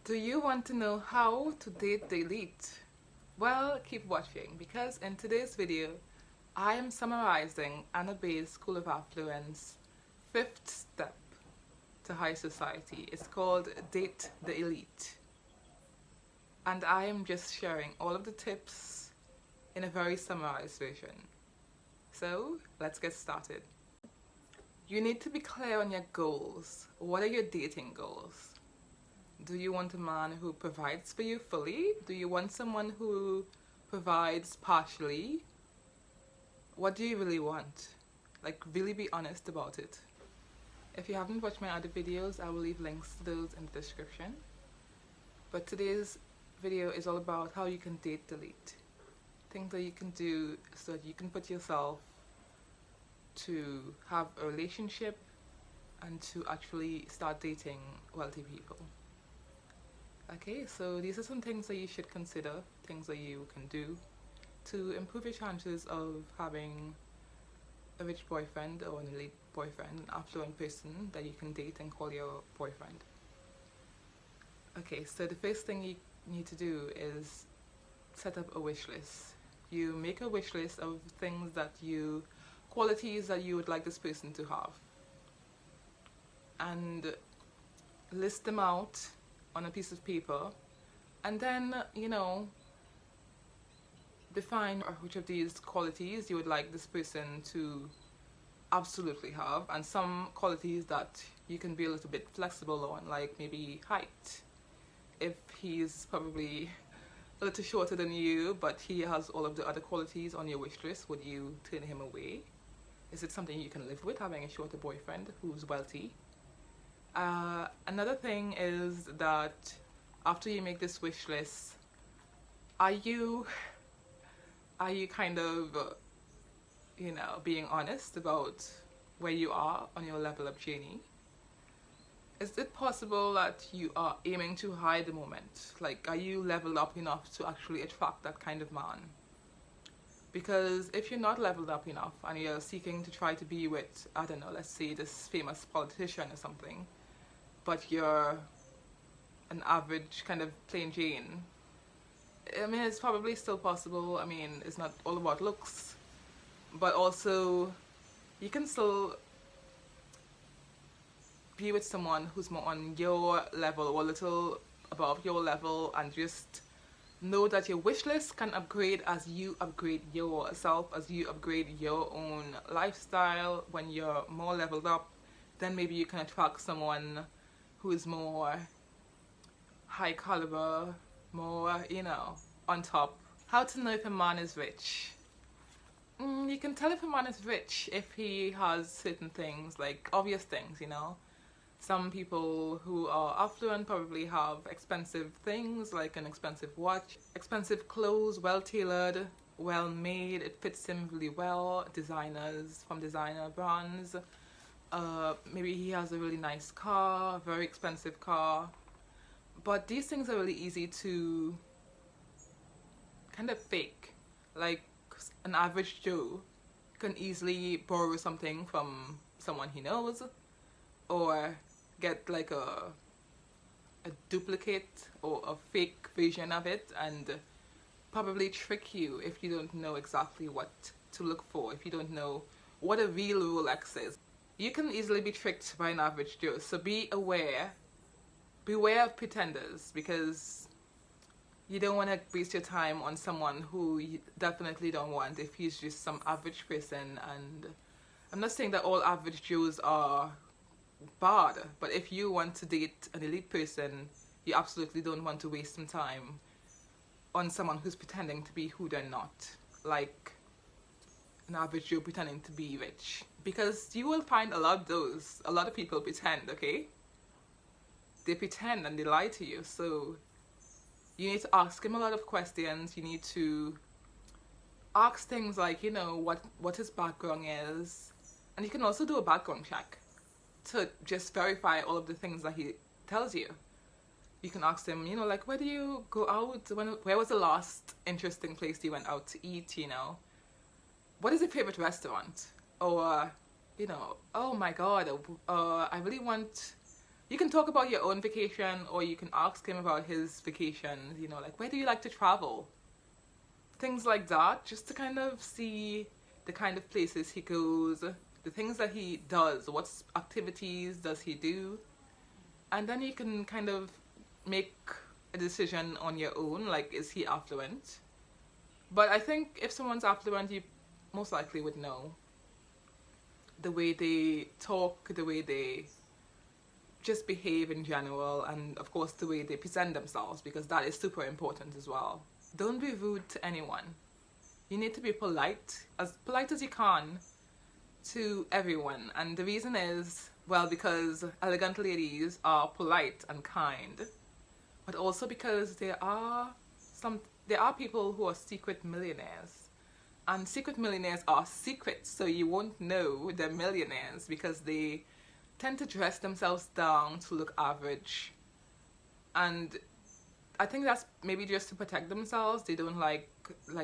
Do you want to know how to date the elite? Well, keep watching because in today's video, I am summarizing Anna's School of Affluence fifth step to high society. It's called Date the Elite. And I am just sharing all of the tips in a very summarized version. So let's get started. You need to be clear on your goals. What are your dating goals? Do you want a man who provides for you fully? Do you want someone who provides partially? What do you really want? Like, really be honest about it. If you haven't watched my other videos, I will leave links to those in the description. But today's video is all about how you can date the elite. Things that you can do so that you can put yourself to have a relationship and to actually start dating wealthy people. Okay, so these are some things that you should consider, things that you can do to improve your chances of having a rich boyfriend or an elite boyfriend, an affluent person that you can date and call your boyfriend. Okay, so the first thing you need to do is set up a wish list. You make a wish list of things qualities that you would like this person to have, and list them out on a piece of paper, and then define which of these qualities you would like this person to absolutely have, and some qualities that you can be a little bit flexible on, like maybe height. If he's probably a little shorter than you but he has all of the other qualities on your wish list, would you turn him away? Is it something you can live with, having a shorter boyfriend who's wealthy? Another thing is that after you make this wish list, are you kind of being honest about where you are on your level up journey? Is it possible that you are aiming too high at the moment? Like, are you leveled up enough to actually attract that kind of man? Because if you're not leveled up enough and you're seeking to try to be with, I don't know, let's say this famous politician or something, but you're an average kind of plain Jane, I mean, it's probably still possible. I mean, it's not all about looks, but also you can still be with someone who's more on your level or a little above your level, and just know that your wish list can upgrade as you upgrade yourself, as you upgrade your own lifestyle. When you're more leveled up, then maybe you can attract someone who is more high caliber, more, on top. How to know if a man is rich? You can tell if a man is rich if he has certain things, like obvious things, Some people who are affluent probably have expensive things, like an expensive watch, expensive clothes, well tailored, well made, it fits him really well, designers from designer brands. Maybe he has a really nice car, very expensive car. But these things are really easy to kind of fake. Like, an average Joe can easily borrow something from someone he knows, or get like a duplicate or a fake version of it, and probably trick you if you don't know exactly what to look for, if you don't know what a real Rolex is. You can easily be tricked by an average Joe, so beware of pretenders, because you don't want to waste your time on someone who you definitely don't want if he's just some average person. And I'm not saying that all average Joes are bad, but if you want to date an elite person, you absolutely don't want to waste some time on someone who's pretending to be who they're not, like an average Joe pretending to be rich. Because you will find a lot of people pretend, okay? They pretend and they lie to you. So you need to ask him a lot of questions. You need to ask things like, what his background is. And you can also do a background check to just verify all of the things that he tells you. You can ask him, like, where do you go out? Where was the last interesting place you went out to eat? What is your favorite restaurant? Or, oh my God, I really want You can talk about your own vacation, or you can ask him about his vacation, you know, like, where do you like to travel? Things like that, just to kind of see the kind of places he goes, the things that he does, what activities does he do, and then you can kind of make a decision on your own, like, is he affluent? But I think if someone's affluent, you most likely would know the way they talk, the way they just behave in general, and of course the way they present themselves, because that is super important as well. Don't be rude to anyone. You need to be polite as you can to everyone. And the reason is, well, because elegant ladies are polite and kind, but also because there are people who are secret millionaires. And secret millionaires are secret, so you won't know they're millionaires because they tend to dress themselves down to look average. And I think that's maybe just to protect themselves. They don't like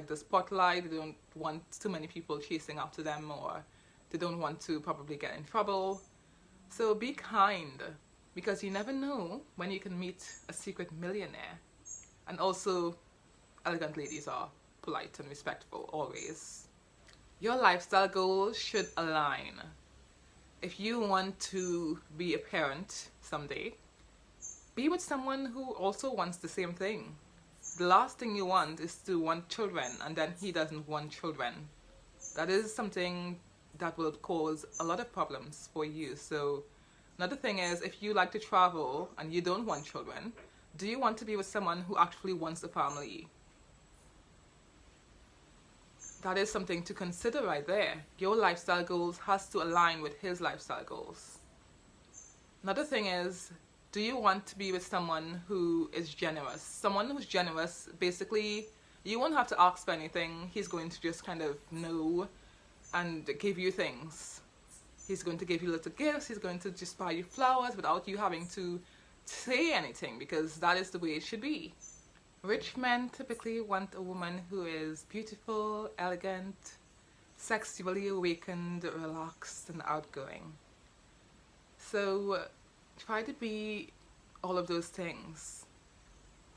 the spotlight. They don't want too many people chasing after them, or they don't want to probably get in trouble. So be kind, because you never know when you can meet a secret millionaire. And also, elegant ladies are polite and respectful always. Your lifestyle goals should align. If you want to be a parent someday, be with someone who also wants the same thing. The last thing you want is to want children and then he doesn't want children. That is something that will cause a lot of problems for you. So another thing is, if you like to travel and you don't want children, do you want to be with someone who actually wants a family? That is something to consider right there. Your lifestyle goals has to align with his lifestyle goals. Another thing is, do you want to be with someone who is generous? Someone who's generous, basically, you won't have to ask for anything. He's going to just kind of know and give you things. He's going to give you little gifts. He's going to just buy you flowers without you having to say anything, because that is the way it should be. Rich men typically want a woman who is beautiful, elegant, sexually awakened, relaxed, and outgoing. So try to be all of those things.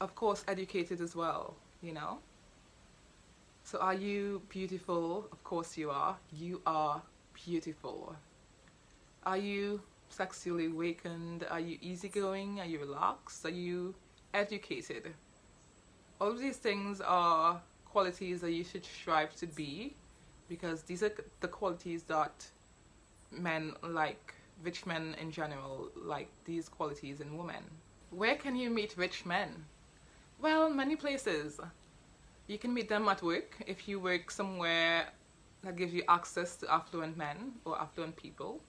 Of course, educated as well, you know. So are you beautiful? Of course you are. You are beautiful. Are you sexually awakened? Are you easygoing? Are you relaxed? Are you educated? All of these things are qualities that you should strive to be, because these are the qualities that men like. Rich men in general like these qualities in women. Where can you meet rich men? Well, many places. You can meet them at work. If you work somewhere that gives you access to affluent men or affluent people,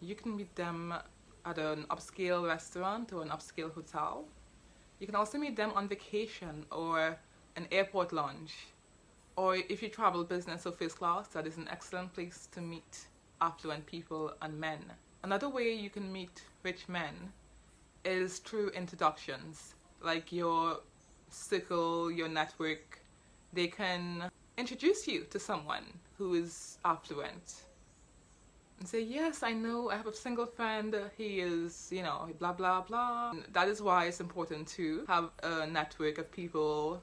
you can meet them at an upscale restaurant or an upscale hotel. You can also meet them on vacation or an airport lounge. Or if you travel business or first class, that is an excellent place to meet affluent people and men. Another way you can meet rich men is through introductions. Like your circle, your network, they can introduce you to someone who is affluent. And say, yes, I know, I have a single friend, he is, you know, blah, blah, blah. And that is why it's important to have a network of people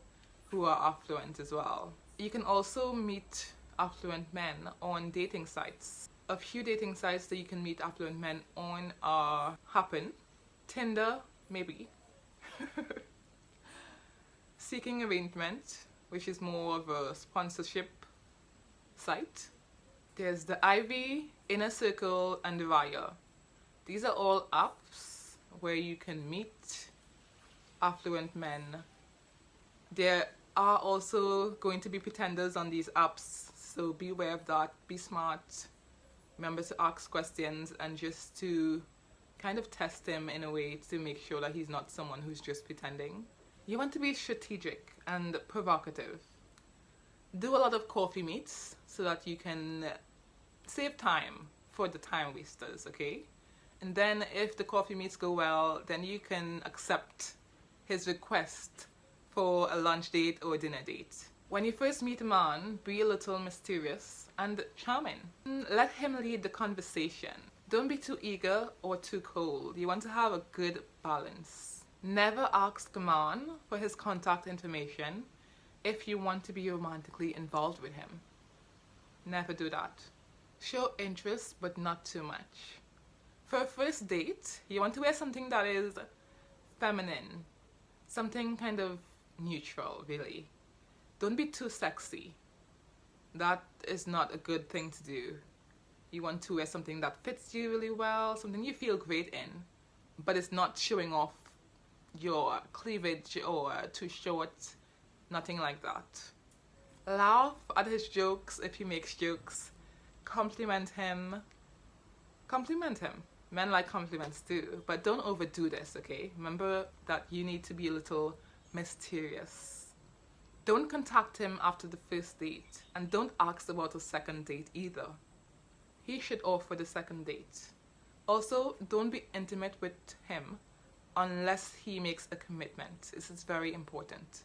who are affluent as well. You can also meet affluent men on dating sites. A few dating sites that you can meet affluent men on are Happen, Tinder, maybe, Seeking Arrangement, which is more of a sponsorship site. There's the Ivy, Inner Circle, and the Raya. These are all apps where you can meet affluent men. There are also going to be pretenders on these apps, so be aware of that, be smart. Remember to ask questions and just to kind of test him in a way to make sure that he's not someone who's just pretending. You want to be strategic and provocative. Do a lot of coffee meets so that you can save time for the time wasters, okay? And then if the coffee meets go well, then you can accept his request for a lunch date or a dinner date. When you first meet a man, be a little mysterious and charming. Let him lead the conversation. Don't be too eager or too cold. You want to have a good balance. Never ask the man for his contact information if you want to be romantically involved with him. Never do that. Show interest, but not too much. For a first date, you want to wear something that is feminine, something kind of neutral, really. Don't be too sexy. That is not a good thing to do. You want to wear something that fits you really well, something you feel great in, but it's not showing off your cleavage or too short, nothing like that. Laugh at his jokes if he makes jokes. Compliment him. Compliment him. Men like compliments too, but don't overdo this, okay? Remember that you need to be a little mysterious. Don't contact him after the first date, and don't ask about a second date either. He should offer the second date. Also, don't be intimate with him unless he makes a commitment. This is very important.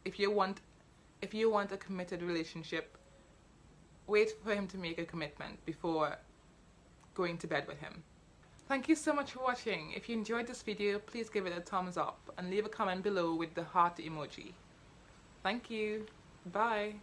If you want a committed relationship, wait for him to make a commitment before going to bed with him. Thank you so much for watching. If you enjoyed this video, please give it a thumbs up and leave a comment below with the heart emoji. Thank you. Bye.